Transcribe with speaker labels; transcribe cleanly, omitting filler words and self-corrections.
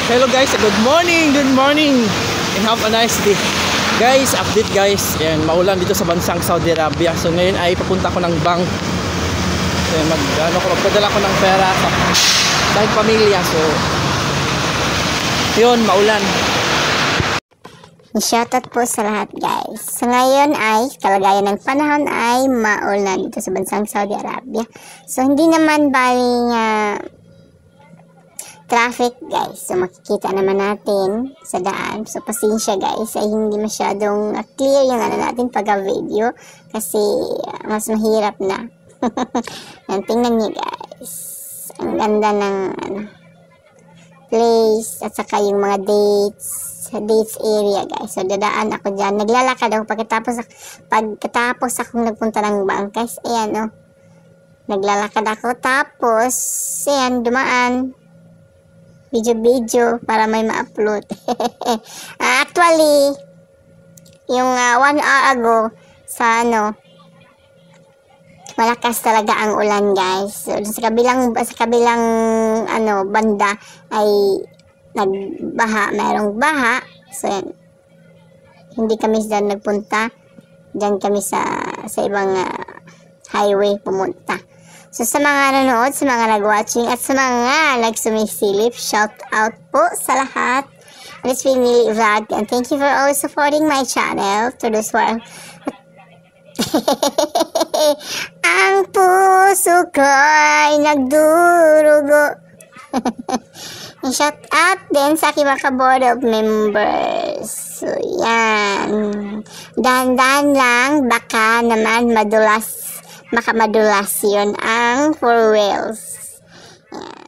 Speaker 1: Hello guys, good morning, and have a nice day. Guys, update guys, yan, maulan dito sa bansang Saudi Arabia. So ngayon ay papunta ko ng bank. So magpadala ko ng pera sa pamilya. So yun, maulan.
Speaker 2: Shoutout po sa lahat guys. So ngayon ay kalagayan ng panahon ay maulan dito sa bansang Saudi Arabia. So hindi naman baling traffic guys. So makikita naman natin sa daan. So pasensya guys ay hindi masyadong clear yung natin pagka-video kasi mas mahirap na. Tingnan niyo guys. Ang ganda ng place at saka yung mga dates area guys. So dadaan ako dyan, naglalakad ako pagkatapos akong nagpunta ng bank guys. Ayan naglalakad ako tapos ayan dumaan video para may ma-upload. Actually yung 1 hour ago sa malakas talaga ang ulan guys. So, sa kabilang banda ay nagbaha, mayroong baha. So yan, hindi kami dyan nagpunta, dyan kami sa ibang highway pumunta. So sa mga nanonood, sa mga nag-watching at sa mga nagsumisilip, shout out po sa lahat. It's been Nili Vlog and thank you for always supporting my channel. To those who are ang puso ko'y nagdurugo. Shout out din sa aking mga board of members. So yan, dahan-dahan lang, baka naman makamadulas yun ang 4 wheels. Yan.